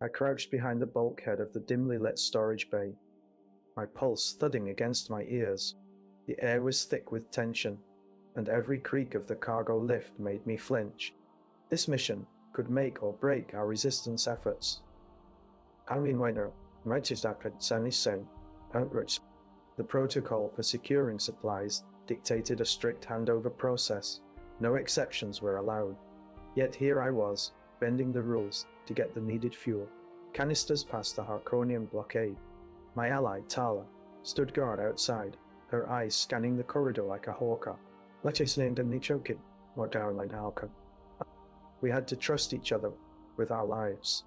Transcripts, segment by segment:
I crouched behind the bulkhead of the dimly lit storage bay, my pulse thudding against my ears. The air was thick with tension, and every creak of the cargo lift made me flinch. This mission could make or break our resistance efforts. The protocol for securing supplies dictated a strict handover process. No exceptions were allowed. Yet here I was, bending the rules to get the needed fuel. Canisters past the Harkonian blockade. My ally, Tala, stood guard outside, her eyes scanning the corridor like a hawker. We had to trust each other with our lives.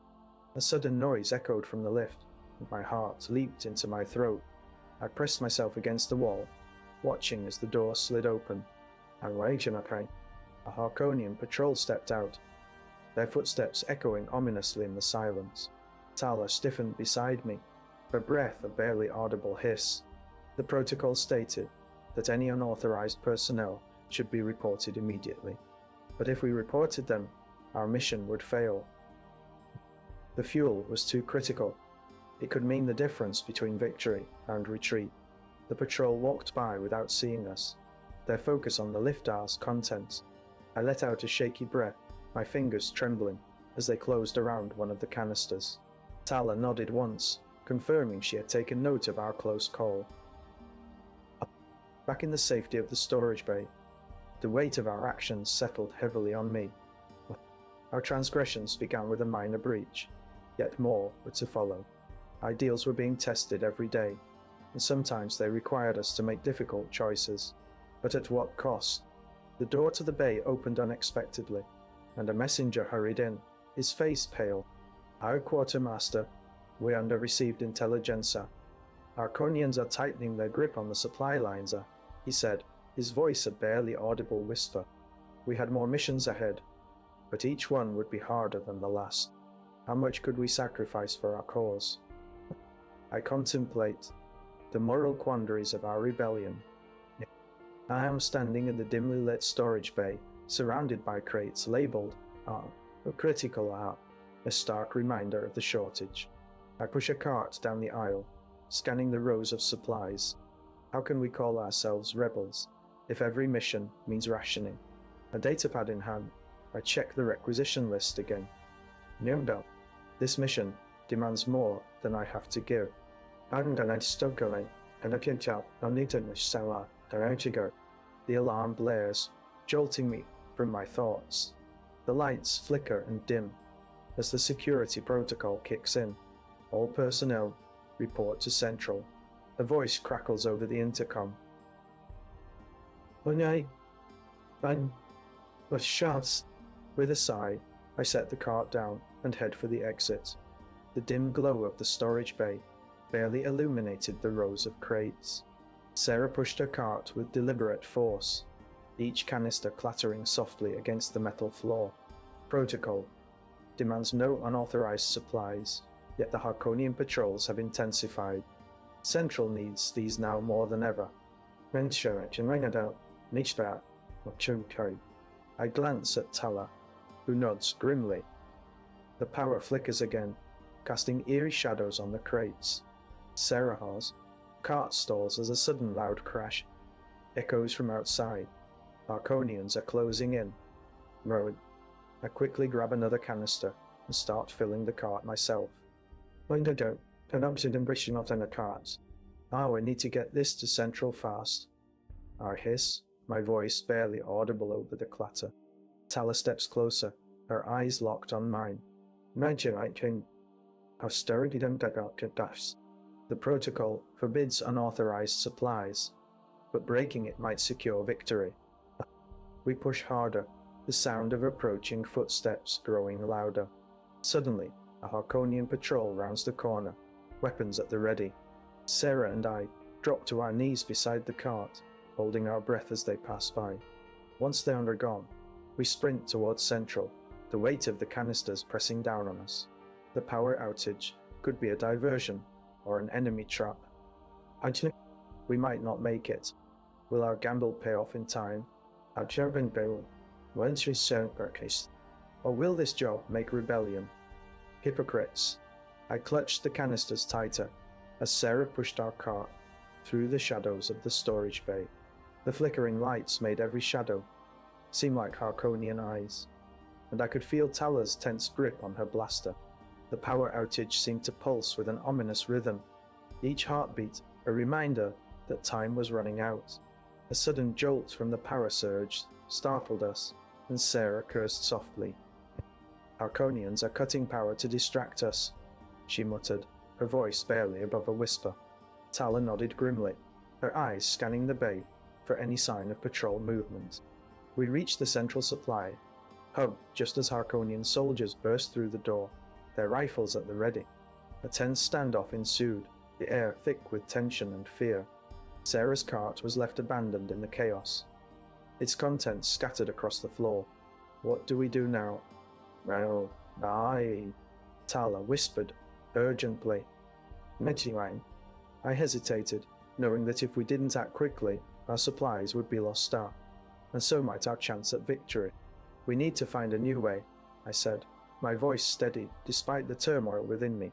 A sudden noise echoed from the lift, and my heart leaped into my throat. I pressed myself against the wall, watching as the door slid open. A Harkonian patrol stepped out, their footsteps echoing ominously in the silence. Tala stiffened beside me, her breath a barely audible hiss. The protocol stated that any unauthorized personnel should be reported immediately, but if we reported them, our mission would fail. The fuel was too critical. It could mean the difference between victory and retreat. The patrol walked by without seeing us, their focus on the liftar's contents. I let out a shaky breath, my fingers trembling as they closed around one of the canisters. Tala nodded once, confirming she had taken note of our close call. Back in the safety of the storage bay, the weight of our actions settled heavily on me. Our transgressions began with a minor breach, yet more were to follow. Ideals were being tested every day, and sometimes they required us to make difficult choices. But at what cost? The door to the bay opened unexpectedly, and a messenger hurried in, his face pale. Our quartermaster, we under received intelligence. Harkonians are tightening their grip on the supply lines, he said, his voice a barely audible whisper. We had more missions ahead, but each one would be harder than the last. How much could we sacrifice for our cause? I contemplate the moral quandaries of our rebellion. I am standing in the dimly lit storage bay, surrounded by crates labeled critical, a stark reminder of the shortage. I push a cart down the aisle, scanning the rows of supplies. How can we call ourselves rebels if every mission means rationing? A datapad in hand, I check the requisition list again. No, this mission demands more than I have to give. The alarm blares, jolting me from my thoughts. The lights flicker and dim as the security protocol kicks in. All personnel report to Central. A voice crackles over the intercom. Shots. With a sigh, I set the cart down and head for the exit. The dim glow of the storage bay barely illuminated the rows of crates. Sarah pushed her cart with deliberate force, each canister clattering softly against the metal floor. Protocol demands no unauthorized supplies, yet the Harkonian patrols have intensified. Central needs these now more than ever. I glance at Tala, who nods grimly. The power flickers again, casting eerie shadows on the crates. Sarah's cart stalls as a sudden loud crash echoes from outside. Harkonians are closing in. I quickly grab another canister and start filling the cart myself. We need to get this to Central fast. I hiss, my voice barely audible over the clatter. Tala steps closer, her eyes locked on mine. The protocol forbids unauthorized supplies, but breaking it might secure victory. We push harder, the sound of approaching footsteps growing louder. Suddenly, a Harkonian patrol rounds the corner, weapons at the ready. Sarah and I drop to our knees beside the cart, holding our breath as they pass by. Once they are gone, we sprint towards Central, the weight of the canisters pressing down on us. The power outage could be a diversion or an enemy trap. We might not make it. Will our gamble pay off in time? Or will this job make rebellion? Hypocrites. I clutched the canisters tighter as Sarah pushed our cart through the shadows of the storage bay. The flickering lights made every shadow seem like Harkonian eyes, and I could feel Tala's tense grip on her blaster. The power outage seemed to pulse with an ominous rhythm, each heartbeat a reminder that time was running out. A sudden jolt from the power surge startled us, and Sarah cursed softly. "Harkonians are cutting power to distract us," she muttered, her voice barely above a whisper. Tala nodded grimly, her eyes scanning the bay for any sign of patrol movement. We reached the central supply hub just as Harkonian soldiers burst through the door, their rifles at the ready. A tense standoff ensued, the air thick with tension and fear. Sarah's cart was left abandoned in the chaos, its contents scattered across the floor. "What do we do now?" "Well, Tala whispered urgently. "Medjiwang." I hesitated, knowing that if we didn't act quickly, our supplies would be lost and so might our chance at victory. "We need to find a new way," I said, my voice steady despite the turmoil within me.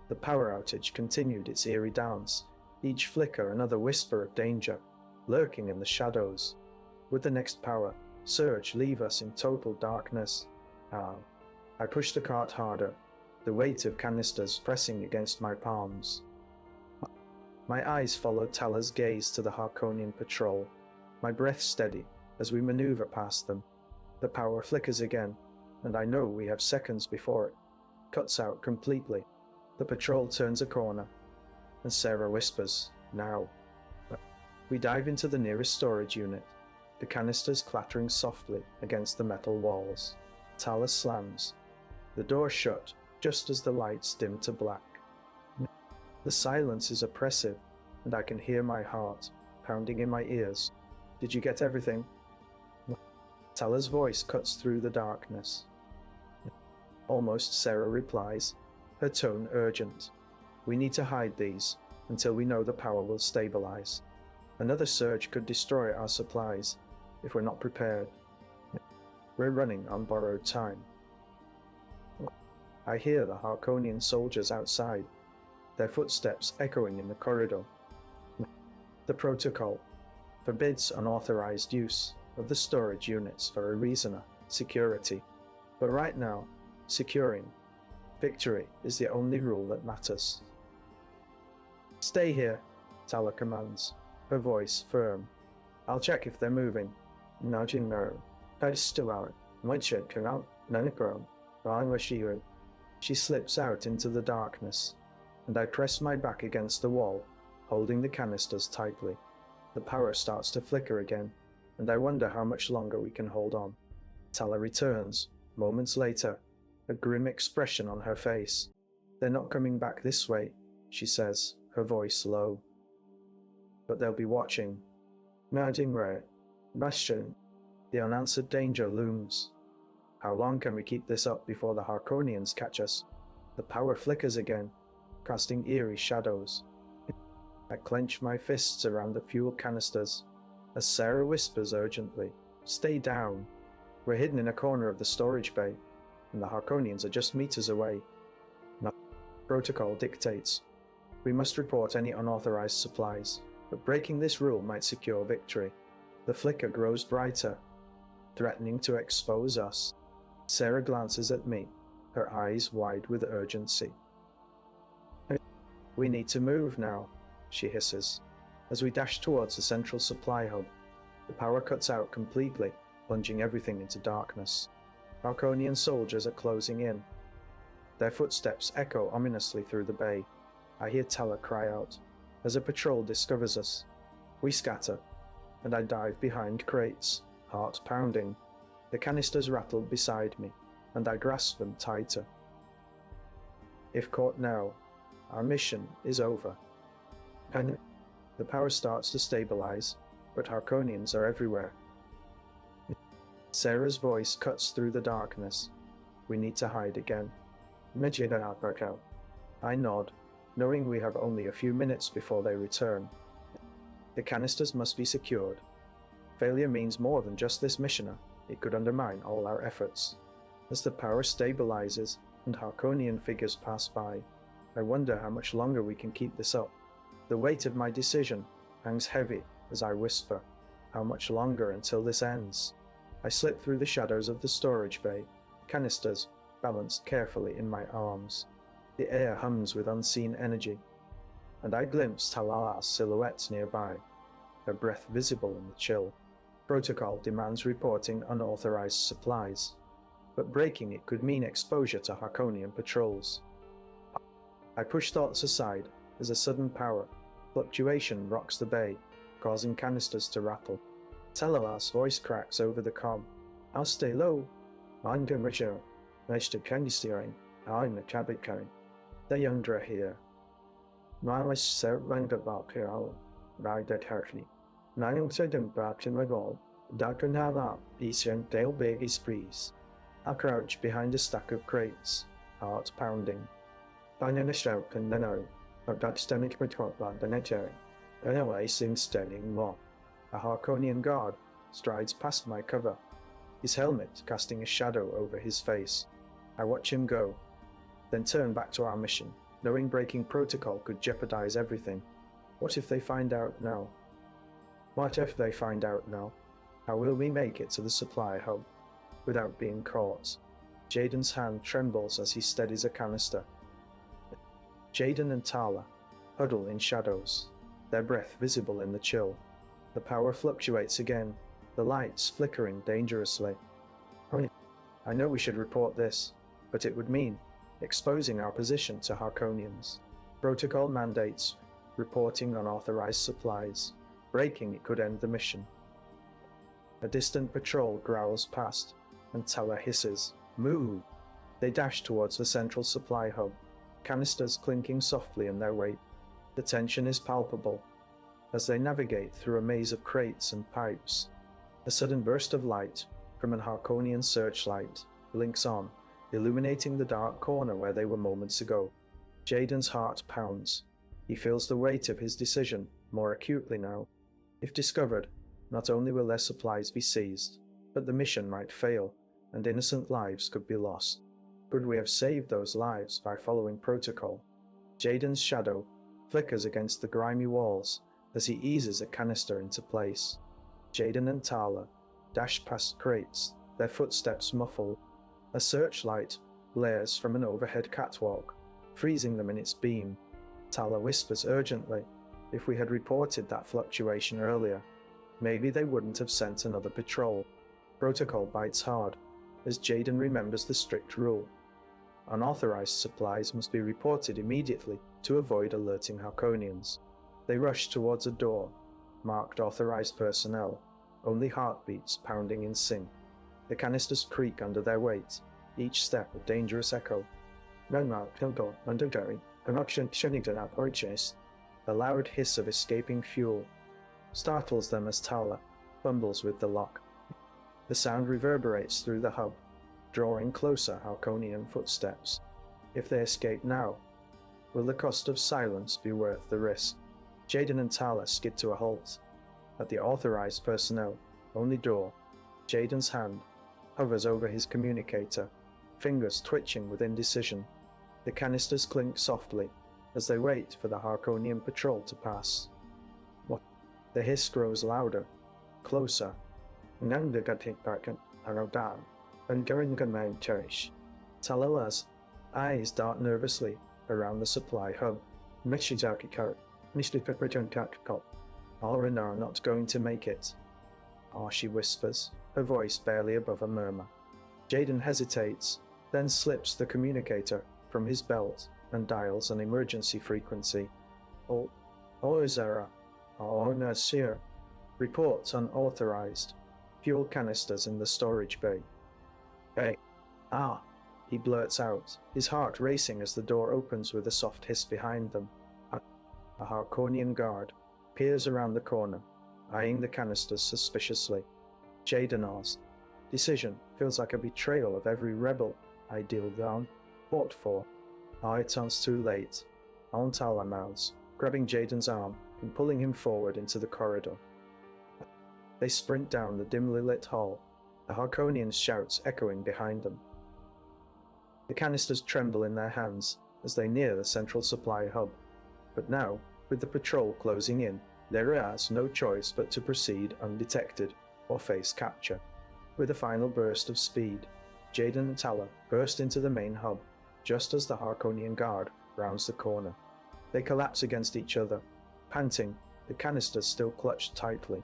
The power outage continued its eerie dance, each flicker another whisper of danger, lurking in the shadows. Would the next power surge leave us in total darkness? I pushed the cart harder, the weight of canisters pressing against my palms. My eyes followed Tala's gaze to the Harkonian patrol, my breath steady as we maneuver past them. The power flickers again, and I know we have seconds before it cuts out completely. The patrol turns a corner, and Sarah whispers, "Now." We dive into the nearest storage unit, the canisters clattering softly against the metal walls. Tala slams, the door shut just as the lights dim to black. The silence is oppressive, and I can hear my heart pounding in my ears. "Did you get everything?" Tala's voice cuts through the darkness. Almost, Sarah replies, her tone urgent. "We need to hide these until we know the power will stabilize. Another surge could destroy our supplies if we're not prepared. We're running on borrowed time." I hear the Harkonian soldiers outside, their footsteps echoing in the corridor. The protocol forbids unauthorized use of the storage units for a reason, security. But right now, securing victory is the only rule that matters. "Stay here," Tala commands, her voice firm. "I'll check if they're moving." She slips out into the darkness, and I press my back against the wall, holding the canisters tightly. The power starts to flicker again, and I wonder how much longer we can hold on. Tala returns, moments later, a grim expression on her face. "They're not coming back this way," she says, her voice low. "But they'll be watching." Bastion. The unanswered danger looms. How long can we keep this up before the Harkonians catch us? The power flickers again, casting eerie shadows. I clench my fists around the fuel canisters as Sarah whispers urgently, "Stay down." We're hidden in a corner of the storage bay, and the Harkonians are just meters away. Protocol dictates we must report any unauthorized supplies, but breaking this rule might secure victory. The flicker grows brighter, threatening to expose us. Sarah glances at me, her eyes wide with urgency. "We need to move now," she hisses. As we dash towards the central supply hub, the power cuts out completely, plunging everything into darkness. Harkonian soldiers are closing in. Their footsteps echo ominously through the bay. I hear Tala cry out as a patrol discovers us. We scatter, and I dive behind crates, heart pounding. The canisters rattle beside me, and I grasp them tighter. If caught now, our mission is over. And the power starts to stabilize, but Harkonians are everywhere. Sarah's voice cuts through the darkness. We need to hide again. I nod, knowing we have only a few minutes before they return. The canisters must be secured. Failure means more than just this mission. It could undermine all our efforts. As the power stabilizes and Harkonian figures pass by, I wonder how much longer we can keep this up. The weight of my decision hangs heavy as I whisper, how much longer until this ends? I slip through the shadows of the storage bay, canisters balanced carefully in my arms. The air hums with unseen energy, and I glimpse Tala's silhouette nearby, her breath visible in the chill. Protocol demands reporting unauthorized supplies, but breaking it could mean exposure to Harkonian patrols. I push thoughts aside as a sudden power fluctuation rocks the bay, causing canisters to rattle. Tala's voice cracks over the comm. I'll stay low. I'm going to nice to candy steering. I'm a cabin carrying. The younger here. I was so round about here, I'll ride that hardly. Nine second back in my goal. Dr. Nala, Eastern Dale Big is breeze. I crouch behind a stack of crates, heart pounding. Finding a shout and then out, of that stomach patrol by the netary. Anyway, seems standing more. A Harkonian guard strides past my cover, his helmet casting a shadow over his face. I watch him go, then turn back to our mission, knowing breaking protocol could jeopardize everything. What if they find out now? What if they find out now? How will we make it to the supply hub without being caught? Jayden's hand trembles as he steadies a canister. Jayden and Tala huddle in shadows, their breath visible in the chill. The power fluctuates again, the lights flickering dangerously. I know we should report this, but it would mean exposing our position to Harkonians. Protocol mandates reporting unauthorized supplies. Breaking it could end the mission. A distant patrol growls past, and Tala hisses, "Move!" They dash towards the central supply hub, canisters clinking softly in their wake. The tension is palpable as they navigate through a maze of crates and pipes. A sudden burst of light from an Harkonian searchlight blinks on, illuminating the dark corner where they were moments ago. Jayden's heart pounds. He feels the weight of his decision more acutely now. If discovered, not only will their supplies be seized, but the mission might fail, and innocent lives could be lost. Could we have saved those lives by following protocol? Jayden's shadow flickers against the grimy walls as he eases a canister into place. Jayden and Tala dash past crates, their footsteps muffled. A searchlight blares from an overhead catwalk, freezing them in its beam. Tala whispers urgently, if we had reported that fluctuation earlier, maybe they wouldn't have sent another patrol. Protocol bites hard, as Jayden remembers the strict rule. Unauthorized supplies must be reported immediately to avoid alerting Harkonians. They rush towards a door, marked authorized personnel, only heartbeats pounding in sync. The canisters creak under their weight, each step a dangerous echo. The loud hiss of escaping fuel startles them as Tala fumbles with the lock. The sound reverberates through the hub, drawing closer Harkonian footsteps. If they escape now, will the cost of silence be worth the risk? Jayden and Tala skid to a halt. At the authorized personnel only door, Jayden's hand hovers over his communicator, fingers twitching with indecision. The canisters clink softly as they wait for the Harkonian patrol to pass. What? The hiss grows louder, closer. Tala's eyes dart nervously around the supply hub. Alrin are not going to make it. She whispers, her voice barely above a murmur. Jayden hesitates, then slips the communicator from his belt and dials an emergency frequency. Zara. Nasir. Reports unauthorized. Fuel canisters in the storage bay. Hey. He blurts out, his heart racing as the door opens with a soft hiss behind them. A Harkonian guard peers around the corner, eyeing the canisters suspiciously. Jayden asks, decision feels like a betrayal of every rebel I deal down. What for? It sounds too late. Tala mouths, grabbing Jayden's arm and pulling him forward into the corridor. They sprint down the dimly lit hall, the Harkonians' shouts echoing behind them. The canisters tremble in their hands as they near the central supply hub. But now, with the patrol closing in, there is no choice but to proceed undetected or face capture. With a final burst of speed, Jayden and Tala burst into the main hub, just as the Harkonian guard rounds the corner. They collapse against each other, panting, the canisters still clutched tightly.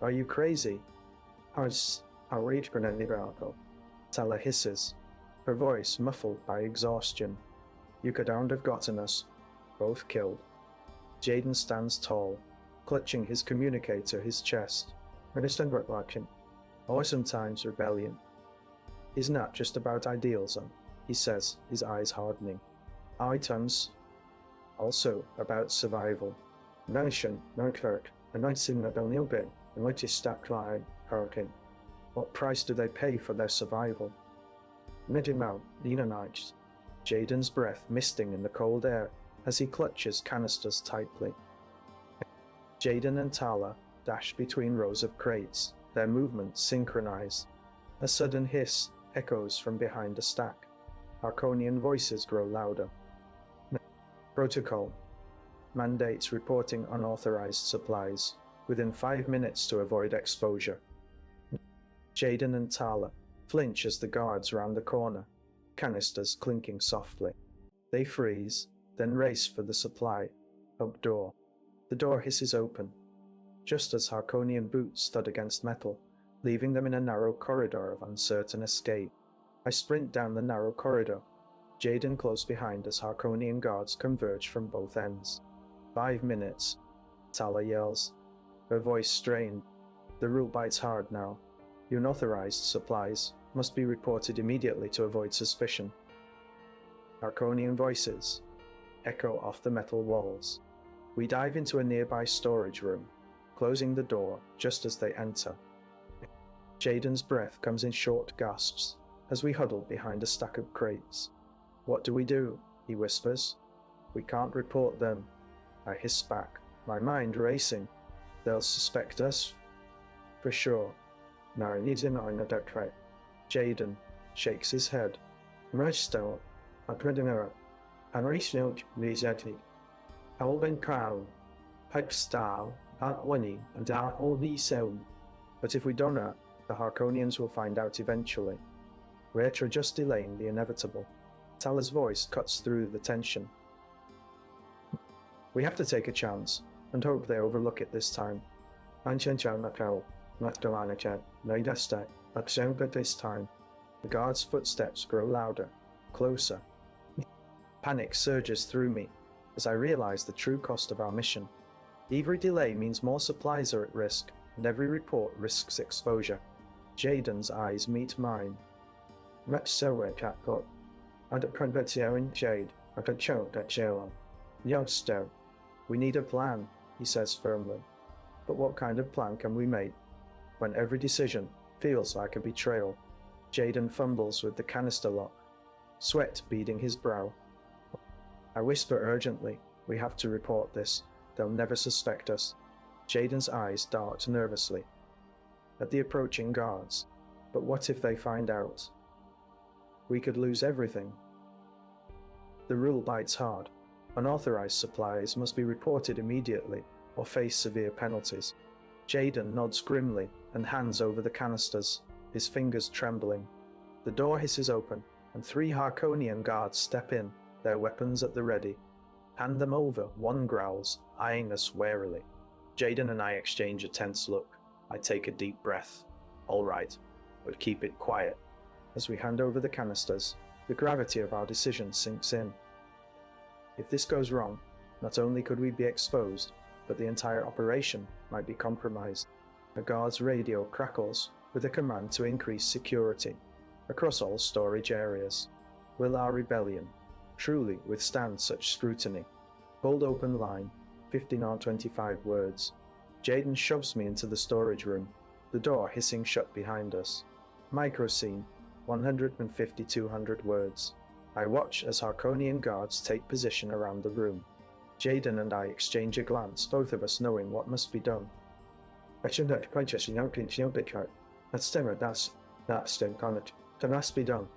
"Are you crazy?" Tala hisses, her voice muffled by exhaustion. "You could have gotten us, both killed." Jayden stands tall, clutching his communicator his chest. Or sometimes rebellion. Is not just about ideals, he says, his eyes hardening. Items also about survival. Nation, no clerk, and I sing that only bit, and let you stack line, Harkin. What price do they pay for their survival? Midimount, Nina Nights. Jayden's breath misting in the cold air as he clutches canisters tightly. Jayden and Tala dash between rows of crates, their movements synchronized. A sudden hiss echoes from behind a stack. Harkonian voices grow louder. Protocol mandates reporting unauthorized supplies within 5 minutes to avoid exposure. Jayden and Tala flinch as the guards round the corner, canisters clinking softly. They freeze, then race for the supply hub door. The door hisses open, just as Harkonian boots thud against metal, leaving them in a narrow corridor of uncertain escape. I sprint down the narrow corridor, Jayden close behind as Harkonian guards converge from both ends. 5 minutes, Tala yells, her voice strained. The rule bites hard now. Unauthorized supplies must be reported immediately to avoid suspicion. Harkonian voices echo off the metal walls. We dive into a nearby storage room, closing the door just as they enter. Jayden's breath comes in short gasps as we huddle behind a stack of crates. "What do we do?" he whispers. "We can't report them." I hiss back, my mind racing. "They'll suspect us for sure." "No, it isn't on the track." Jayden shakes his head. "Rushstone, I couldn't know. And Rachel Lizzetti. Alvin Crown, Pipe Style, Art Winnie, and Art all these sound. But if we don't act, the Harkonians will find out eventually. We're just delaying the inevitable." Tala's voice cuts through the tension. "We have to take a chance, and hope they overlook it this time." But this time, the guard's footsteps grow louder, closer. Panic surges through me as I realize the true cost of our mission. Every delay means more supplies are at risk, and every report risks exposure. Jayden's eyes meet mine. "Much so, chatbot. I don't convert in Jade. I don't show that jail. Youngster, we need a plan," he says firmly. "But what kind of plan can we make when every decision feels like a betrayal?" Jayden fumbles with the canister lock, sweat beading his brow. I whisper urgently, "We have to report this. They'll never suspect us." Jayden's eyes dart nervously at the approaching guards. But what if they find out? We could lose everything. The rule bites hard. Unauthorized supplies must be reported immediately or face severe penalties. Jayden nods grimly and hands over the canisters, his fingers trembling. The door hisses open, and 3 Harkonian guards step in, their weapons at the ready. "Hand them over," one growls, eyeing us warily. Jayden and I exchange a tense look. I take a deep breath. "All right, but keep it quiet." As we hand over the canisters, the gravity of our decision sinks in. If this goes wrong, not only could we be exposed, but the entire operation might be compromised. A guard's radio crackles with a command to increase security across all storage areas. Will our rebellion truly withstand such scrutiny? Hold open line, 15R25 words. Jayden shoves me into the storage room, the door hissing shut behind us. Micro scene, 150-200 words. I watch as Harkonian guards take position around the room. Jayden and I exchange a glance, both of us knowing what must be done. That's still that must be done.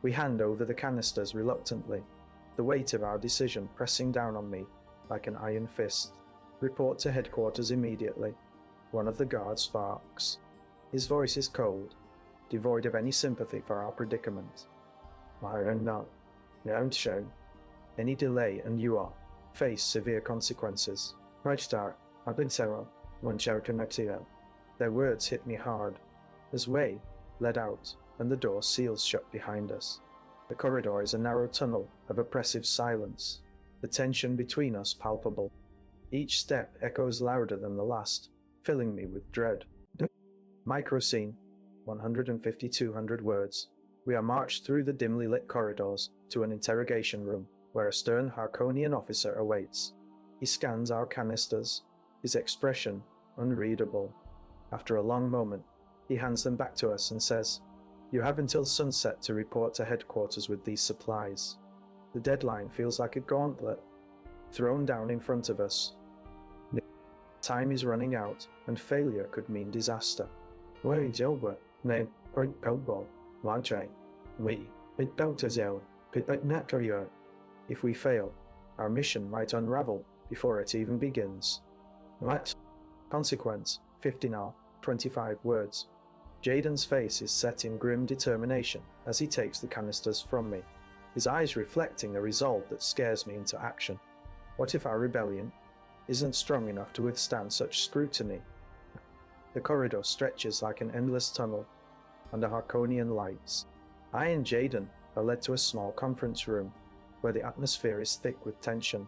We hand over the canisters reluctantly. The the weight of our decision pressing down on me like an iron fist. Report to headquarters immediately. One of the guards barks. His voice is cold, devoid of any sympathy for our predicament. No, show. Any delay and you are face severe consequences. Right start, I've been Sarah, one shouting at you. Their words hit me hard. As way led out, and the door seals shut behind us. The corridor is a narrow tunnel of oppressive silence, the tension between us palpable. Each step echoes louder than the last, filling me with dread. Microscene, 150-200 words. We are marched through the dimly lit corridors to an interrogation room, where a stern Harkonian officer awaits. He scans our canisters, his expression unreadable. After a long moment, he hands them back to us and says, "You have until sunset to report to headquarters with these supplies." The deadline feels like a gauntlet, thrown down in front of us. Time is running out, and failure could mean disaster. If we fail, our mission might unravel before it even begins. What? Consequence, 15 25 words. Jayden's face is set in grim determination as he takes the canisters from me, his eyes reflecting a resolve that scares me into action. What if our rebellion isn't strong enough to withstand such scrutiny? The corridor stretches like an endless tunnel under Harkonian lights. I and Jayden are led to a small conference room, where the atmosphere is thick with tension.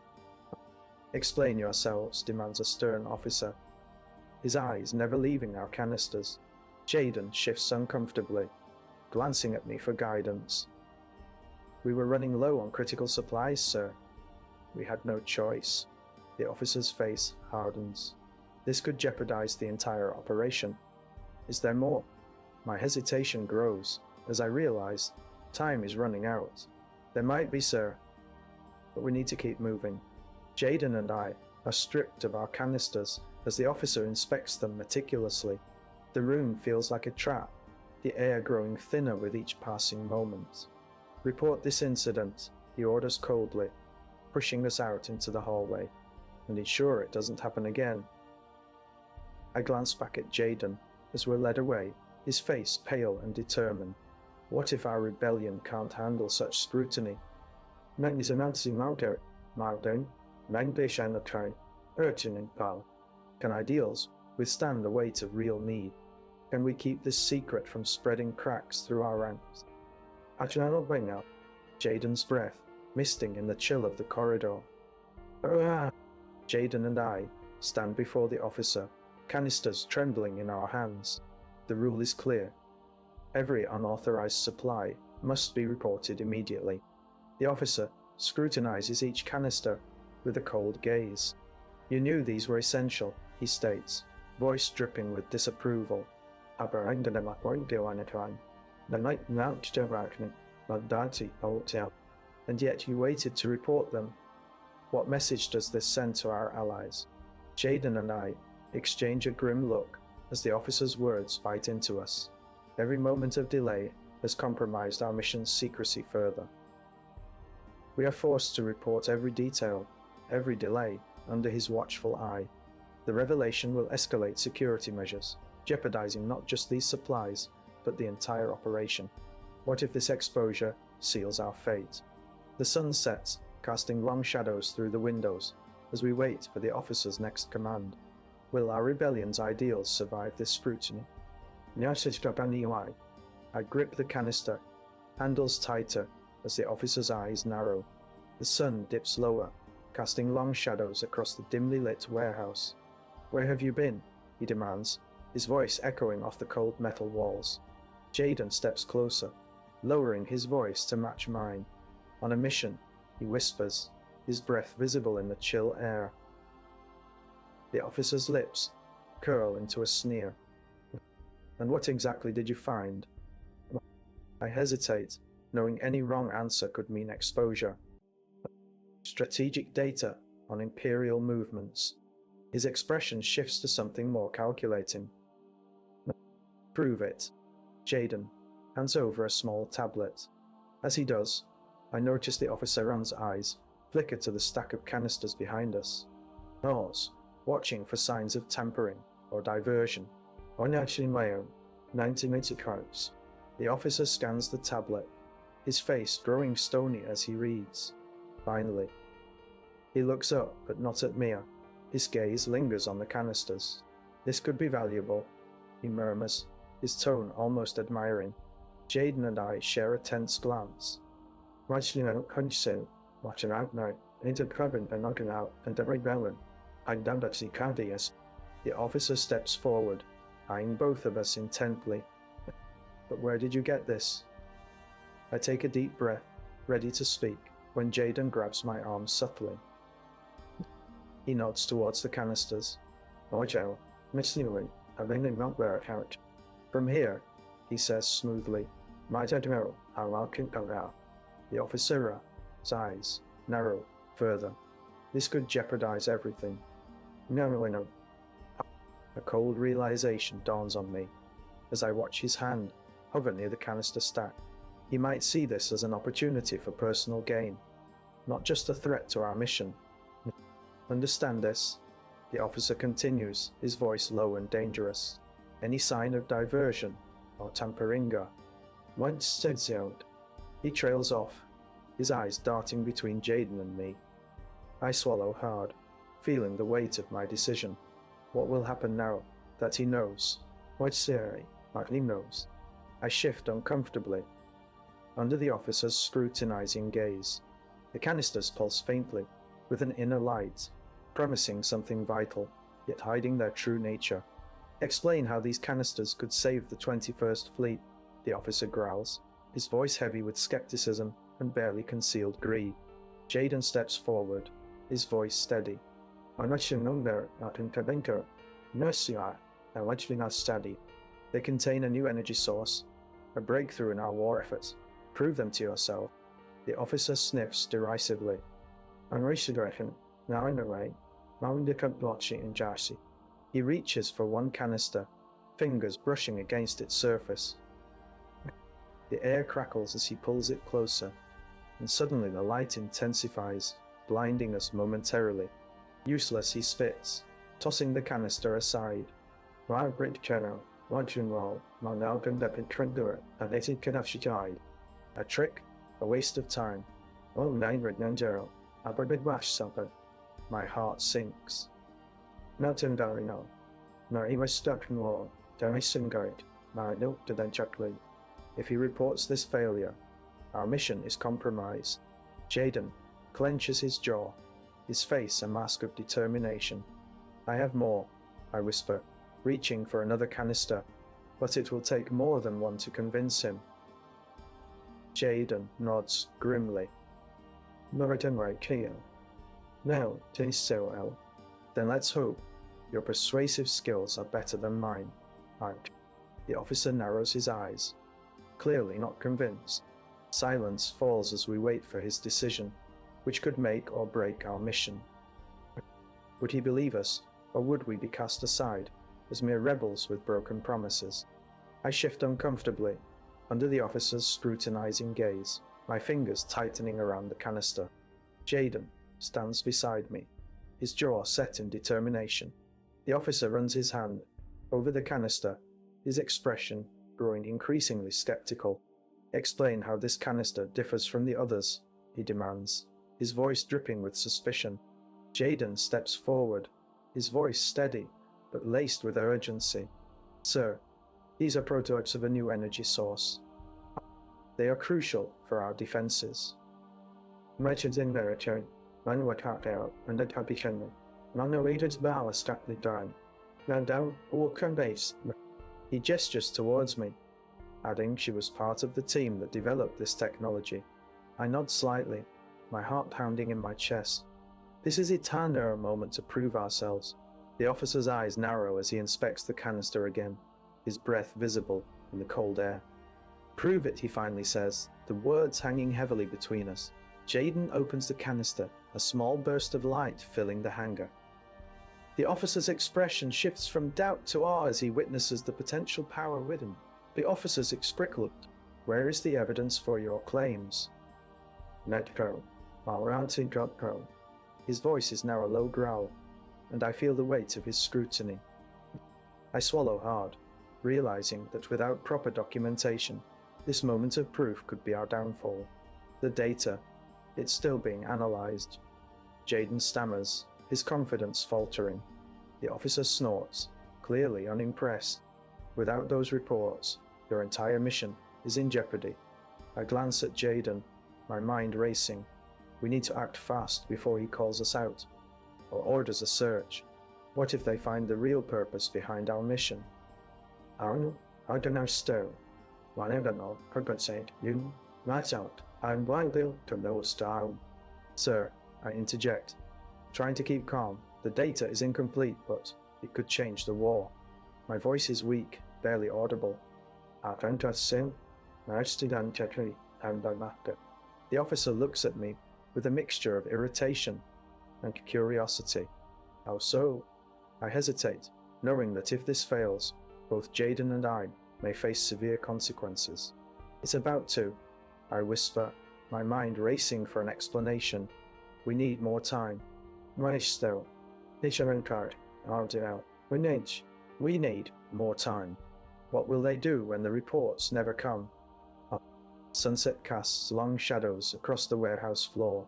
"Explain yourselves," demands a stern officer, his eyes never leaving our canisters. Jayden shifts uncomfortably, glancing at me for guidance. "We were running low on critical supplies, sir." "We had no choice." The officer's face hardens. This could jeopardize the entire operation. Is there more? My hesitation grows as I realize time is running out. "There might be, sir, but we need to keep moving." Jayden and I are stripped of our canisters as the officer inspects them meticulously. The room feels like a trap, the air growing thinner with each passing moment. "Report this incident," he orders coldly, pushing us out into the hallway, "and ensure it doesn't happen again." I glance back at Jayden as we're led away, his face pale and determined. What if our rebellion can't handle such scrutiny? Can ideals withstand the weight of real need? Can we keep this secret from spreading cracks through our ranks? Jayden's breath misting in the chill of the corridor. Jayden and I stand before the officer, canisters trembling in our hands. The rule is clear. Every unauthorized supply must be reported immediately. The officer scrutinizes each canister with a cold gaze. "You knew these were essential," he states, voice dripping with disapproval. "And yet you waited to report them. What message does this send to our allies?" Jayden and I exchange a grim look as the officer's words bite into us. Every moment of delay has compromised our mission's secrecy further. We are forced to report every detail, every delay, under his watchful eye. The revelation will escalate security measures, jeopardizing not just these supplies, but the entire operation. What if this exposure seals our fate? The sun sets, casting long shadows through the windows, as we wait for the officer's next command. Will our rebellion's ideals survive this scrutiny? I grip the canister, handles tighter as the officer's eyes narrow. The sun dips lower, casting long shadows across the dimly lit warehouse. "Where have you been?" he demands, his voice echoing off the cold metal walls. Jayden steps closer, lowering his voice to match mine. "On a mission," he whispers, his breath visible in the chill air. The officer's lips curl into a sneer. "And what exactly did you find?" I hesitate, knowing any wrong answer could mean exposure. "Strategic data on Imperial movements." His expression shifts to something more calculating. "Prove it." Jayden hands over a small tablet. As he does, I noticed the officer's eyes flicker to the stack of canisters behind us. Nose, watching for signs of tampering or diversion. Onachimeo, 90 cards. The officer scans the tablet, his face growing stony as he reads. Finally, he looks up, but not at Mia. His gaze lingers on the canisters. This could be valuable, he murmurs, his tone almost admiring. Jayden and I share a tense glance. Watching out, watching out now, into cabin and knocking out, and every balance. I don't actually count it. The officer steps forward, eyeing both of us intently. But where did you get this? I take a deep breath, ready to speak, when Jayden grabs my arm subtly. He nods towards the canisters. Watch out, Miss Newey, I've been not wear a character. From here, he says smoothly, my admiral, I'll keep out. The officer's eyes narrow further. This could jeopardize everything. No. A cold realization dawns on me as I watch his hand hover near the canister stack. He might see this as an opportunity for personal gain, not just a threat to our mission. Understand this? The officer continues, his voice low and dangerous. Any sign of diversion or tamperinga? Once says out. He trails off, his eyes darting between Jayden and me. I swallow hard, feeling the weight of my decision. What will happen now that he knows? What Siri hardly knows. I shift uncomfortably, under the officer's scrutinizing gaze. The canisters pulse faintly, with an inner light, promising something vital, yet hiding their true nature. Explain how these canisters could save the 21st Fleet, the officer growls, his voice heavy with skepticism and barely concealed greed. Jayden steps forward, his voice steady. I'm not sure number, not in Kabenker. Nurse you are, now actually not steady. They contain a new energy source, a breakthrough in our war efforts. Prove them to yourself. The officer sniffs derisively. I'm reaching now in a way. Moundica blotchy and Jarsi. He reaches for one canister, fingers brushing against its surface. The air crackles as he pulls it closer, and suddenly the light intensifies, blinding us momentarily. Useless he spits, tossing the canister aside. Great channel, watching roll, now conducted Trendur, and they can have she died. A trick, a waste of time. Oh, 9 Gerald, I'll big wash something. My heart sinks. Melton Darino. No, he was stuck in war. Don't guard. My note to then chuckling. If he reports this failure, our mission is compromised. Jayden clenches his jaw, his face a mask of determination. I have more, I whisper, reaching for another canister, but it will take more than one to convince him. Jayden nods grimly. Norton right here. No, tis so well. Then let's hope your persuasive skills are better than mine. Art. The officer narrows his eyes, clearly not convinced. Silence falls as we wait for his decision, which could make or break our mission. Would he believe us, or would we be cast aside as mere rebels with broken promises? I shift uncomfortably, under the officer's scrutinizing gaze, my fingers tightening around the canister. Jayden stands beside me, his jaw set in determination. The officer runs his hand over the canister, his expression growing increasingly skeptical. Explain how this canister differs from the others, he demands, his voice dripping with suspicion. Jayden steps forward, his voice steady, but laced with urgency. Sir, these are prototypes of a new energy source. They are crucial for our defenses. Merchants in military, man what cut out, and the Tapichana. Non-narrator's bow is strictly done. Now down, or come base. He gestures towards me, adding she was part of the team that developed this technology. I nod slightly, my heart pounding in my chest. This is a tender moment to prove ourselves. The officer's eyes narrow as he inspects the canister again, his breath visible in the cold air. Prove it, he finally says, the words hanging heavily between us. Jayden opens the canister, a small burst of light filling the hangar. The officer's expression shifts from doubt to awe as he witnesses the potential power within. The officer's exprickled. Where is the evidence for your claims? Netcro, Malranti Dropcro. His voice is now a low growl, and I feel the weight of his scrutiny. I swallow hard, realizing that without proper documentation, this moment of proof could be our downfall. The data, it's still being analyzed. Jayden stammers, his confidence faltering. The officer snorts, clearly unimpressed. Without those reports, your entire mission is in jeopardy. I glance at Jayden, my mind racing. We need to act fast before he calls us out, or orders a search. What if they find the real purpose behind our mission? I don't know still. Whatever compensate you, that's out. I'm liable to lose down. Sir, I interject, trying to keep calm. The data is incomplete, but it could change the war. My voice is weak, barely audible. I don't assume. The officer looks at me with a mixture of irritation and curiosity. How so? I hesitate, knowing that if this fails, both Jayden and I may face severe consequences. It's about to, I whisper, my mind racing for an explanation. We need more time. We need more time. What will they do when the reports never come? Sunset casts long shadows across the warehouse floor.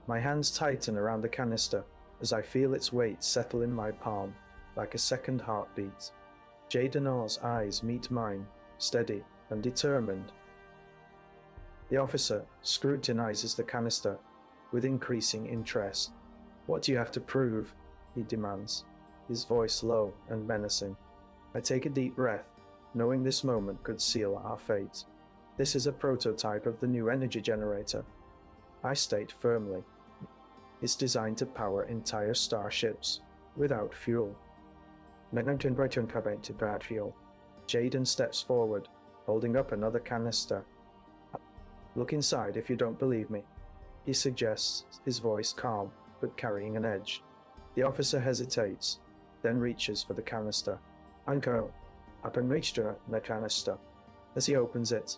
My hands tighten around the canister as I feel its weight settle in my palm like a second heartbeat. Jayden's eyes meet mine, steady and determined. The officer scrutinizes the canister with increasing interest. What do you have to prove? He demands, his voice low and menacing. I take a deep breath, knowing this moment could seal our fate. This is a prototype of the new energy generator. I state firmly. It's designed to power entire starships without fuel. Jayden steps forward, holding up another canister. Look inside if you don't believe me, he suggests, his voice calm but carrying an edge. The officer hesitates, then reaches for the canister. Uncle, up and reach the canister. As he opens it,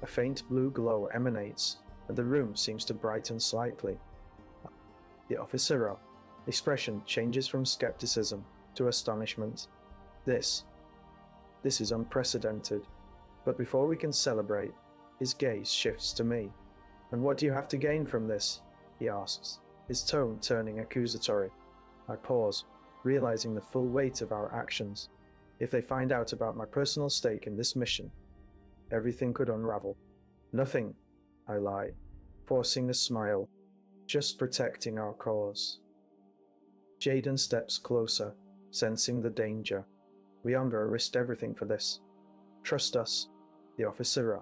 a faint blue glow emanates, and the room seems to brighten slightly. The officer's expression changes from skepticism to astonishment. This is unprecedented. But before we can celebrate, his gaze shifts to me. And what do you have to gain from this? He asks, his tone turning accusatory. I pause, realizing the full weight of our actions. If they find out about my personal stake in this mission, everything could unravel. Nothing, I lie, forcing a smile, just protecting our cause. Jayden steps closer, sensing the danger. We risked everything for this. Trust us, the officer.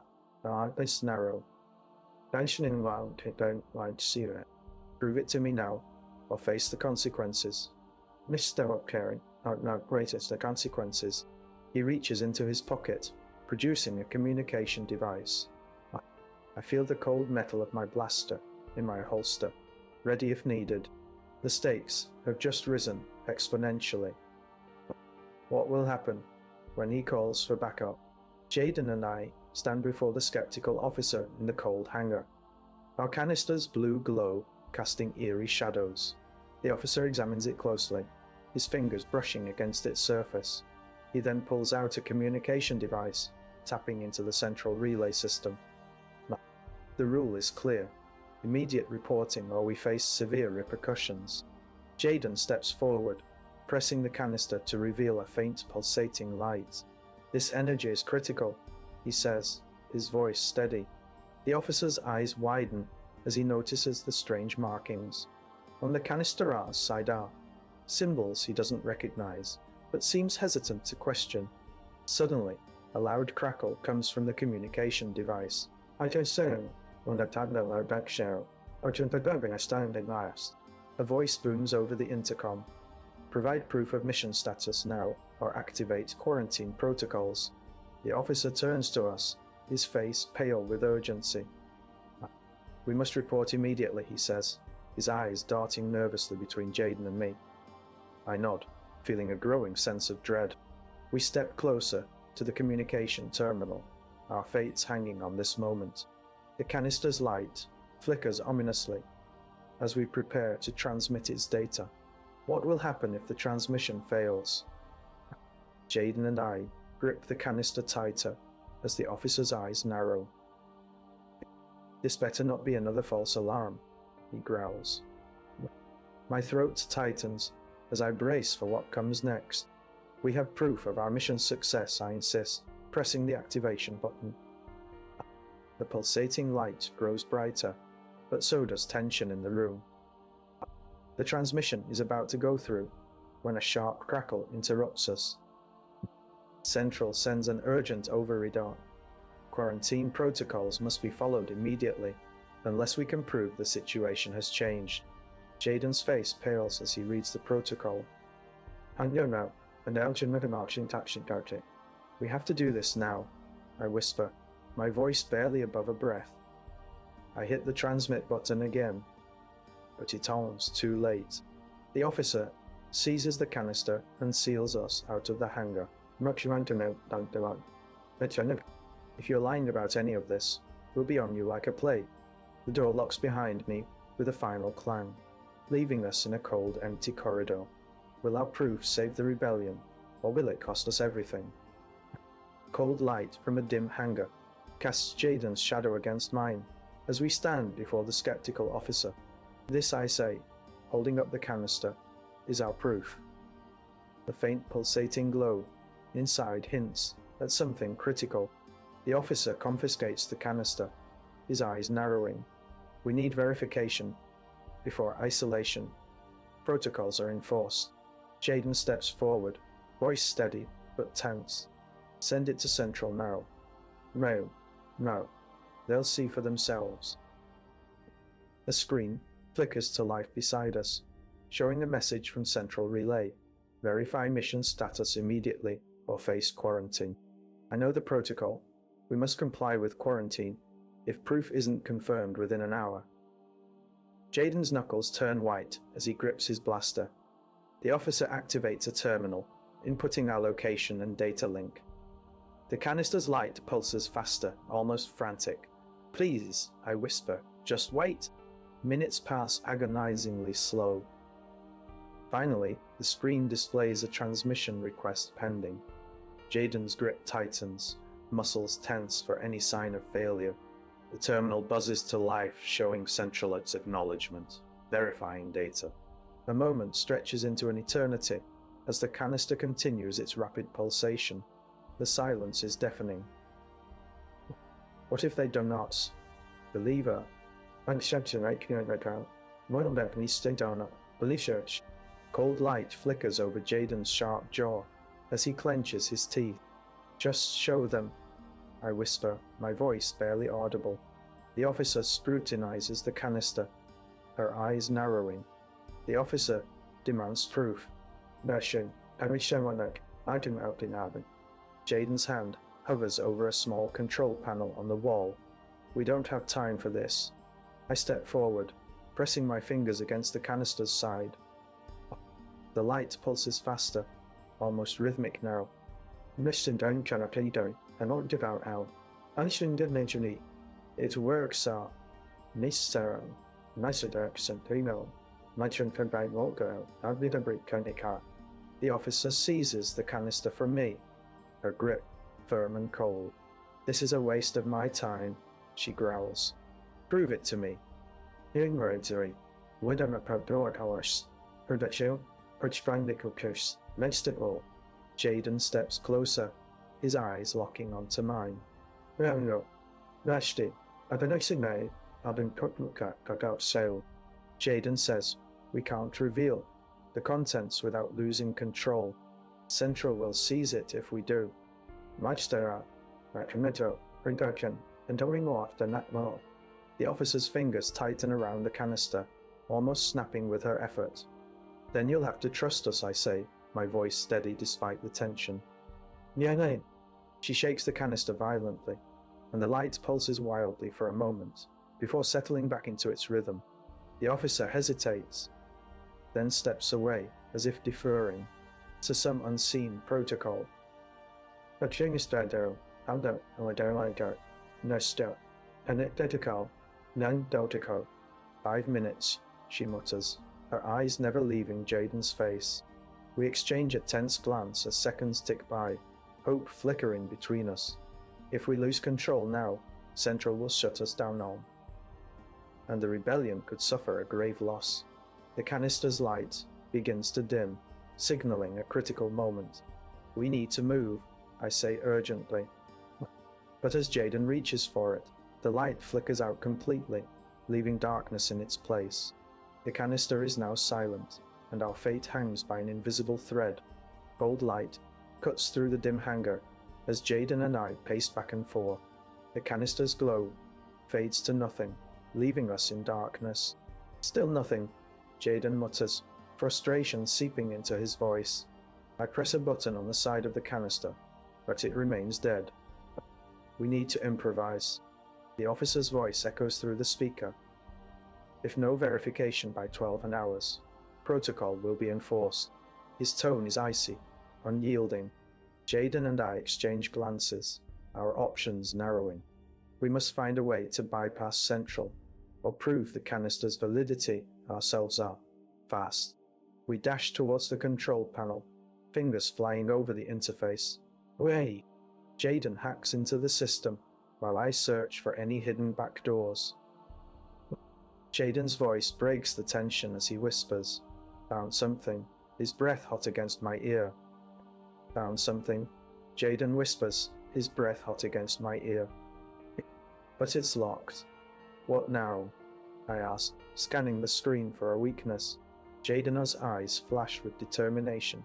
This narrow. Don't like to see it. Prove it to me now, or face the consequences. Mr. Caring, not greatest the consequences. He reaches into his pocket, producing a communication device. I feel the cold metal of my blaster in my holster, ready if needed. The stakes have just risen exponentially. What will happen when he calls for backup? Jayden and I stand before the skeptical officer in the cold hangar. Our canister's blue glow casting eerie shadows. The officer examines it closely, his fingers brushing against its surface. He then pulls out a communication device, tapping into the central relay system. The rule is clear. Immediate reporting or we face severe repercussions. Jayden steps forward, pressing the canister to reveal a faint pulsating light. This energy is critical, he says, his voice steady. The officer's eyes widen as he notices the strange markings. On the canister's side are symbols he doesn't recognize, but seems hesitant to question. Suddenly, a loud crackle comes from the communication device. I just say, when the Tala are back share, or to the standing last. A voice booms over the intercom. Provide proof of mission status now, or activate quarantine protocols. The officer turns to us, his face pale with urgency. We must report immediately, he says, his eyes darting nervously between Jayden and me. I nod, feeling a growing sense of dread. We step closer to the communication terminal, our fates hanging on this moment. The canister's light flickers ominously as we prepare to transmit its data. What will happen if the transmission fails? Jayden and I grip the canister tighter as the officer's eyes narrow. This better not be another false alarm, he growls. My throat tightens as I brace for what comes next. We have proof of our mission's success, I insist, pressing the activation button. The pulsating light grows brighter, but so does tension in the room. The transmission is about to go through when a sharp crackle interrupts us. Central sends an urgent override. Quarantine protocols must be followed immediately, unless we can prove the situation has changed. Jayden's face pales as he reads the protocol. We have to do this now, I whisper, my voice barely above a breath. I hit the transmit button again, but it almost too late. The officer seizes the canister and seals us out of the hangar. If you're lying about any of this, we'll be on you like a plague. The door locks behind me with a final clang, leaving us in a cold, empty corridor. Will our proof save the rebellion, or will it cost us everything? Cold light from a dim hangar casts Jayden's shadow against mine as we stand before the skeptical officer. This, I say, holding up the canister, is our proof. The faint pulsating glow inside hints at something critical. The officer confiscates the canister, his eyes narrowing. We need verification before isolation. Protocols are enforced. Jayden steps forward, voice steady but tense. Send it to Central now. No. They'll see for themselves. A screen flickers to life beside us, showing a message from Central Relay. Verify mission status immediately or face quarantine. I know the protocol. We must comply with quarantine if proof isn't confirmed within an hour. Jayden's knuckles turn white as he grips his blaster. The officer activates a terminal, inputting our location and data link. The canister's light pulses faster, almost frantic. Please, I whisper, just wait. Minutes pass agonizingly slow. Finally, the screen displays a transmission request pending. Jayden's grip tightens, muscles tense for any sign of failure. The terminal buzzes to life, showing Central its acknowledgement, verifying data. A moment stretches into an eternity as the canister continues its rapid pulsation. The silence is deafening. What if they do not? Believer. Cold light flickers over Jayden's sharp jaw as he clenches his teeth. Just show them, I whisper, my voice barely audible. The officer scrutinizes the canister, her eyes narrowing. The officer demands proof. Jayden's hand hovers over a small control panel on the wall. We don't have time for this. I step forward, pressing my fingers against the canister's side. The light pulses faster, almost rhythmic now. It works, sir. The officer seizes the canister from me, her grip firm and cold. This is a waste of my time, she growls. Prove it to me. Jayden steps closer, his eyes locking onto mine. Jayden says we can't reveal the contents without losing control. Central will seize it if we do. The officer's fingers tighten around the canister, almost snapping with her effort. Then you'll have to trust us, I say, my voice steady despite the tension. She shakes the canister violently, and the light pulses wildly for a moment, before settling back into its rhythm. The officer hesitates, then steps away, as if deferring to some unseen protocol. Identical, non-identical. 5 minutes, she mutters, her eyes never leaving Jayden's face. We exchange a tense glance as seconds tick by, hope flickering between us. If we lose control now, Central will shut us down all. And the rebellion could suffer a grave loss. The canister's light begins to dim, signaling a critical moment. We need to move, I say urgently. But as Jayden reaches for it, the light flickers out completely, leaving darkness in its place. The canister is now silent, and our fate hangs by an invisible thread. Cold light cuts through the dim hangar as Jayden and I pace back and forth. The canister's glow fades to nothing, leaving us in darkness. Still nothing, Jayden mutters, frustration seeping into his voice. I press a button on the side of the canister, but it remains dead. We need to improvise. The officer's voice echoes through the speaker. If no verification by 12 hours, protocol will be enforced. His tone is icy, unyielding. Jayden and I exchange glances, our options narrowing. We must find a way to bypass Central, or prove the canister's validity ourselves are. Fast. We dash towards the control panel, fingers flying over the interface. Wait! Jayden hacks into the system, while I search for any hidden back doors. Jayden's voice breaks the tension as he whispers, "Found something," his breath hot against my ear. "Found something," Jayden whispers, his breath hot against my ear. But it's locked. What now? I ask, scanning the screen for a weakness. Jayden's eyes flash with determination.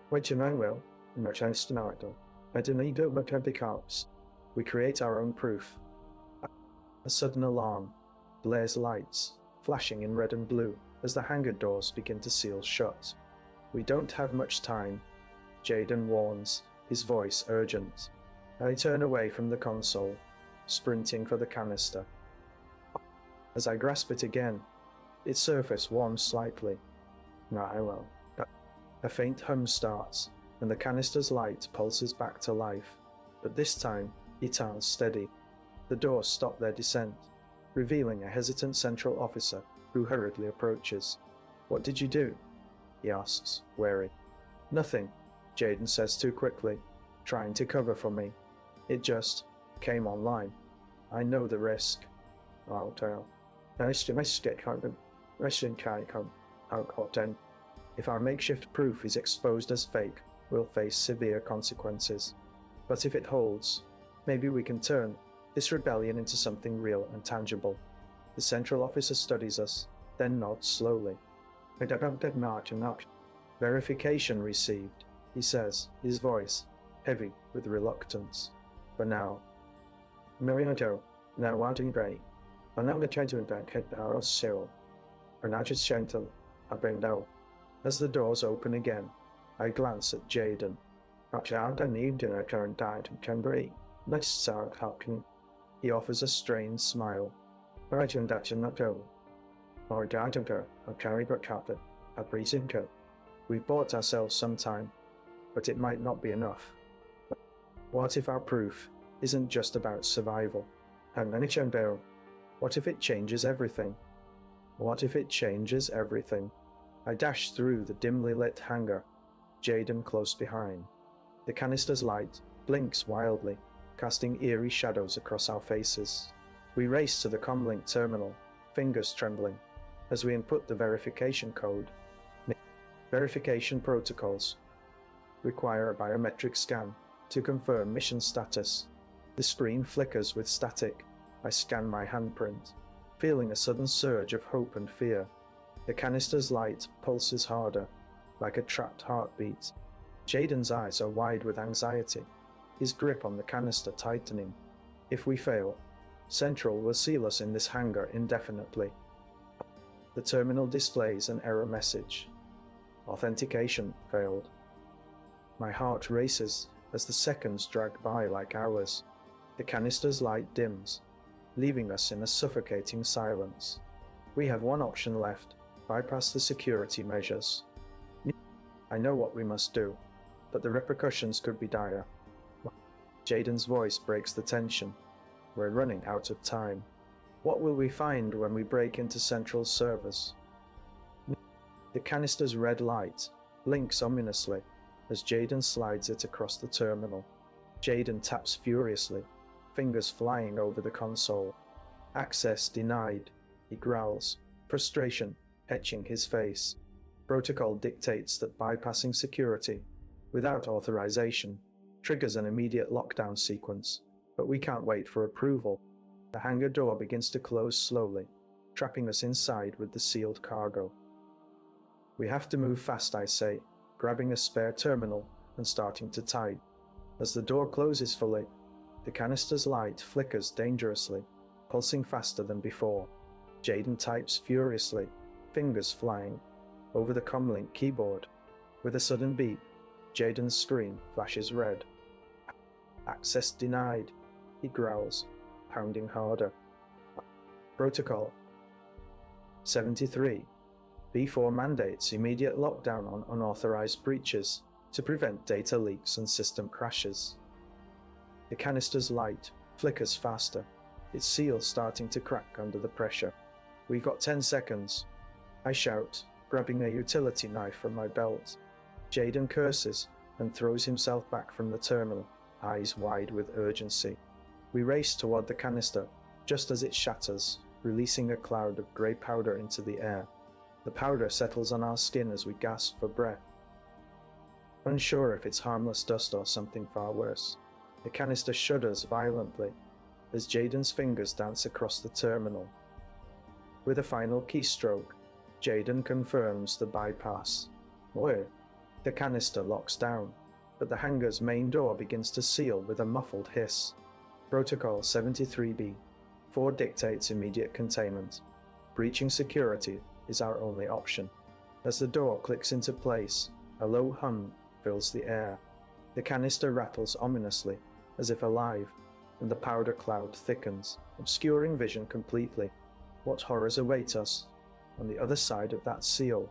Wait your man will, no chance to know it though. I don't need to look at the cops. We create our own proof. A sudden alarm blares lights, flashing in red and blue as the hangar doors begin to seal shut. We don't have much time, Jayden warns, his voice urgent. I turn away from the console, sprinting for the canister. As I grasp it again, its surface warms slightly. I will. A faint hum starts, and the canister's light pulses back to life, but this time it turns steady. The doors stop their descent, revealing a hesitant central officer who hurriedly approaches. What did you do? He asks, wary. Nothing, Jayden says too quickly, trying to cover for me. It just came online. I know the risk. I'll tell. If our makeshift proof is exposed as fake, we'll face severe consequences. But if it holds, maybe we can turn this rebellion into something real and tangible. The central officer studies us, then nods slowly. Verification received, he says, his voice heavy with reluctance. For now. Marioto, now wanting great. I'm not going to try to back head our cell. Or not just gentle, I bring down. As the doors open again, I glance at Jayden. I need to return died and can breathe. Let's start helping. He offers a strained smile. Right in that not go. Or died of her, or carry but chocolate, a breezing coat. We bought ourselves some time, but it might not be enough. What if our proof isn't just about survival? And then it's unveiled. What if it changes everything? What if it changes everything? I dash through the dimly lit hangar, Jayden close behind. The canister's light blinks wildly, casting eerie shadows across our faces. We race to the comlink terminal, fingers trembling, as we input the verification code. Verification protocols require a biometric scan to confirm mission status. The screen flickers with static. I scan my handprint, feeling a sudden surge of hope and fear. The canister's light pulses harder, like a trapped heartbeat. Jayden's eyes are wide with anxiety, his grip on the canister tightening. If we fail, Central will seal us in this hangar indefinitely. The terminal displays an error message. Authentication failed. My heart races as the seconds drag by like hours. The canister's light dims, leaving us in a suffocating silence. We have one option left, bypass the security measures. I know what we must do, but the repercussions could be dire. Jayden's voice breaks the tension. We're running out of time. What will we find when we break into Central's servers? The canister's red light blinks ominously as Jayden slides it across the terminal. Jayden taps furiously, fingers flying over the console. Access denied, he growls, frustration etching his face. Protocol dictates that bypassing security, without authorization, triggers an immediate lockdown sequence, but we can't wait for approval. The hangar door begins to close slowly, trapping us inside with the sealed cargo. We have to move fast, I say, grabbing a spare terminal and starting to type. As the door closes fully, the canister's light flickers dangerously, pulsing faster than before. Jayden types furiously, fingers flying, over the comlink keyboard. With a sudden beep, Jayden's screen flashes red. Access denied, he growls, pounding harder. Protocol 73. B4 mandates immediate lockdown on unauthorized breaches to prevent data leaks and system crashes. The canister's light flickers faster, its seal starting to crack under the pressure. We've got 10 seconds, I shout, grabbing a utility knife from my belt. Jayden curses and throws himself back from the terminal, eyes wide with urgency. We race toward the canister, just as it shatters, releasing a cloud of grey powder into the air. The powder settles on our skin as we gasp for breath. Unsure if it's harmless dust or something far worse, the canister shudders violently as Jayden's fingers dance across the terminal. With a final keystroke, Jayden confirms the bypass. Where? The canister locks down, but the hangar's main door begins to seal with a muffled hiss. Protocol 73B. 4 dictates immediate containment. Breaching security is our only option. As the door clicks into place, a low hum fills the air. The canister rattles ominously, as if alive, and the powder cloud thickens, obscuring vision completely. What horrors await us on the other side of that seal?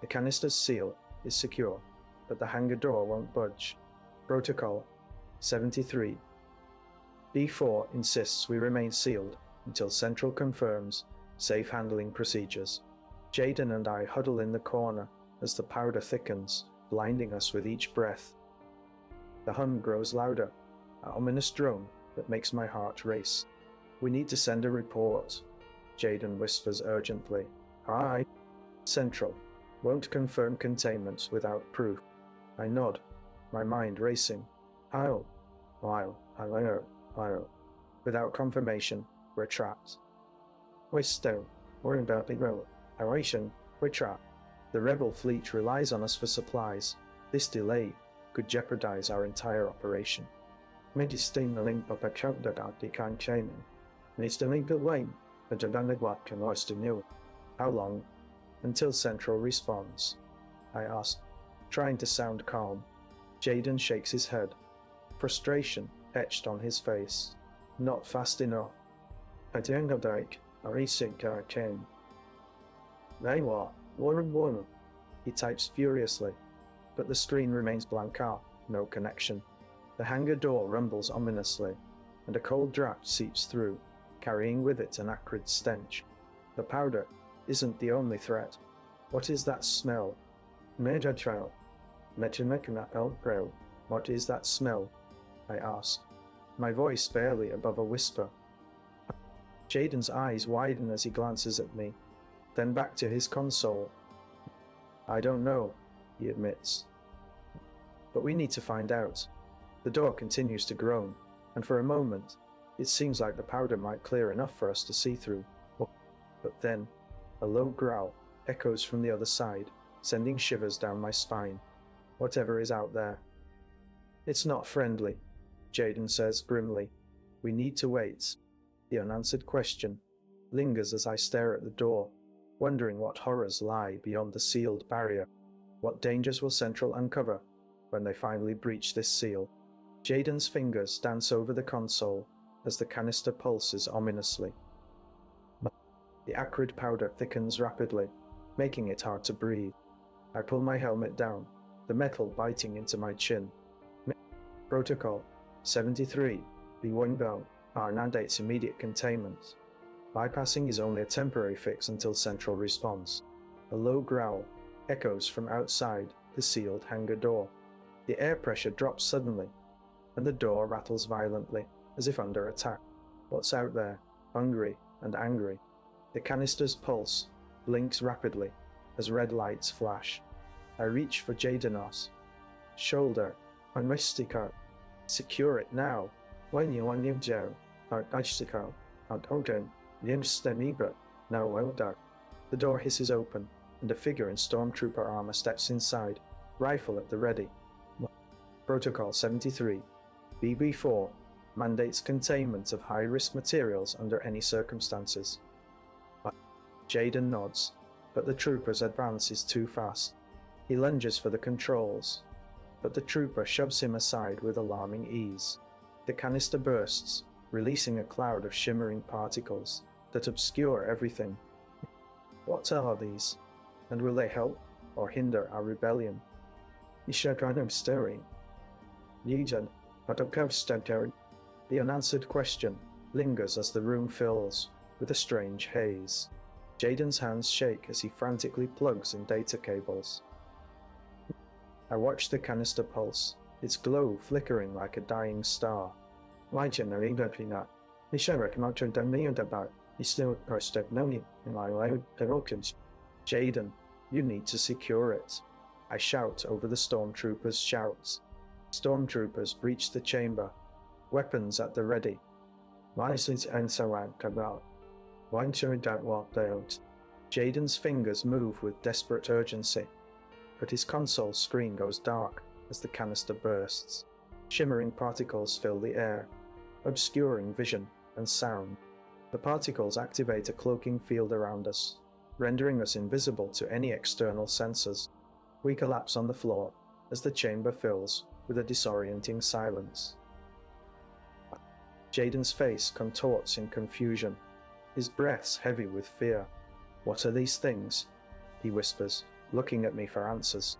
The canister's seal is secure, but the hangar door won't budge. Protocol 73. B4 insists we remain sealed until Central confirms safe handling procedures. Jayden and I huddle in the corner as the powder thickens, blinding us with each breath. The hum grows louder, an ominous drone that makes my heart race. We need to send a report, Jayden whispers urgently. Aye. Central won't confirm containment without proof. I nod, my mind racing. I'll. Without confirmation, we're trapped. We're still. We're about to go. We're trapped. The rebel fleet relies on us for supplies. This delay could jeopardize our entire operation. Medistinling papakshagdagati kan chain. Medistinling wayne, but what can lost to new. How long? Until Central responds. I ask, trying to sound calm. Jayden shakes his head, frustration etched on his face. Not fast enough. At the end of the week, a recent car came. They what? One. He types furiously, but the screen remains blank out, no connection. The hangar door rumbles ominously, and a cold draft seeps through, carrying with it an acrid stench. The powder isn't the only threat. What is that smell? Major trail. What is that smell? I ask, my voice barely above a whisper. Jayden's eyes widen as he glances at me, then back to his console. I don't know, he admits. But we need to find out. The door continues to groan, and for a moment, it seems like the powder might clear enough for us to see through. But then, a low growl echoes from the other side, sending shivers down my spine. Whatever is out there. It's not friendly, Jayden says grimly. We need to wait. The unanswered question lingers as I stare at the door, wondering what horrors lie beyond the sealed barrier. What dangers will Central uncover when they finally breach this seal? Jayden's fingers dance over the console as the canister pulses ominously. The acrid powder thickens rapidly, making it hard to breathe. I pull my helmet down, the metal biting into my chin. Protocol 73, be one down. R mandates immediate containment. Bypassing is only a temporary fix until central response. A low growl echoes from outside the sealed hangar door. The air pressure drops suddenly, and the door rattles violently, as if under attack. What's out there? Hungry and angry. The canister's pulse blinks rapidly as red lights flash. I reach for Jayden's shoulder. Unmystical. Secure it now. When you want you Joe. Unmystical. Untoken. Yimstemiga. Now well done. The door hisses open, and a figure in stormtrooper armor steps inside, rifle at the ready. Protocol 73. BB4 mandates containment of high-risk materials under any circumstances. Jayden nods, but the trooper's advance is too fast. He lunges for the controls, but the trooper shoves him aside with alarming ease. The canister bursts, releasing a cloud of shimmering particles that obscure everything. What are these? And will they help or hinder our rebellion? The unanswered question lingers as the room fills with a strange haze. Jayden's hands shake as he frantically plugs in data cables. I watch the canister pulse, its glow flickering like a dying star. Jayden, you need to secure it. I shout over the stormtroopers' shouts. Stormtroopers breach the chamber, weapons at the ready. Jayden's fingers move with desperate urgency, but his console screen goes dark as the canister bursts. Shimmering particles fill the air, obscuring vision and sound. The particles activate a cloaking field around us, rendering us invisible to any external sensors. We collapse on the floor as the chamber fills with a disorienting silence. Jayden's face contorts in confusion, his breaths heavy with fear. What are these things? He whispers, looking at me for answers.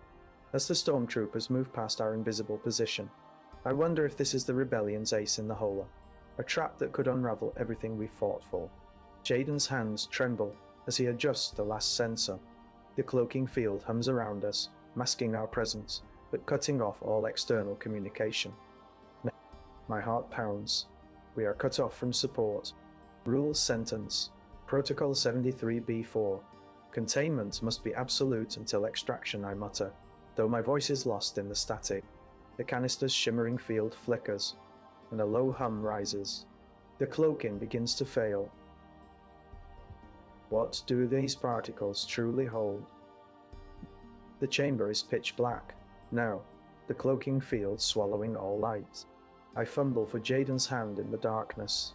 As the stormtroopers move past our invisible position, I wonder if this is the rebellion's ace in the hole, a trap that could unravel everything we fought for. Jayden's hands tremble as he adjusts the last sensor. The cloaking field hums around us, masking our presence, but cutting off all external communication. My heart pounds. We are cut off from support. Rules sentence. Protocol 73B4. Containment must be absolute until extraction, I mutter, though my voice is lost in the static. The canister's shimmering field flickers, and a low hum rises. The cloaking begins to fail. What do these particles truly hold? The chamber is pitch black, now, the cloaking field swallowing all light. I fumble for Jayden's hand in the darkness,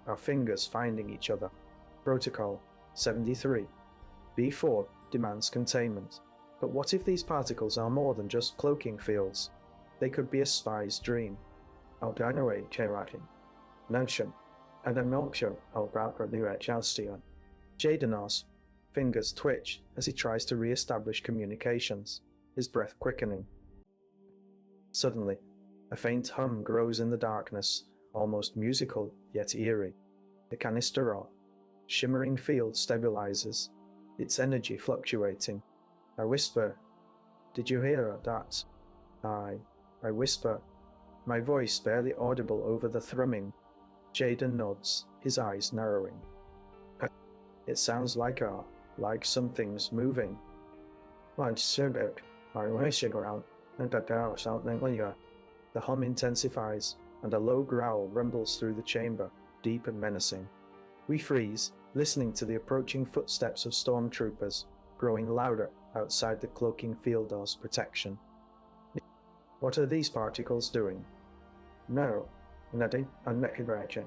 our fingers finding each other. Protocol 73. B4 demands containment. But what if these particles are more than just cloaking fields? They could be a spy's dream. Notion. And a milkshow Jayden's fingers twitch as he tries to re-establish communications, his breath quickening. Suddenly, a faint hum grows in the darkness, almost musical yet eerie. The canister shimmering field stabilizes, its energy fluctuating. I whisper, "Did you hear that?" I whisper, my voice barely audible over the thrumming. Jayden nods, his eyes narrowing. It sounds like something's moving. The hum intensifies, and a low growl rumbles through the chamber, deep and menacing. We freeze, listening to the approaching footsteps of stormtroopers, growing louder outside the cloaking field door's protection. What are these particles doing? No, nothing unrecognized.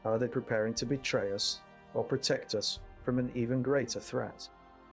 Are they preparing to betray us, or protect us from an even greater threat?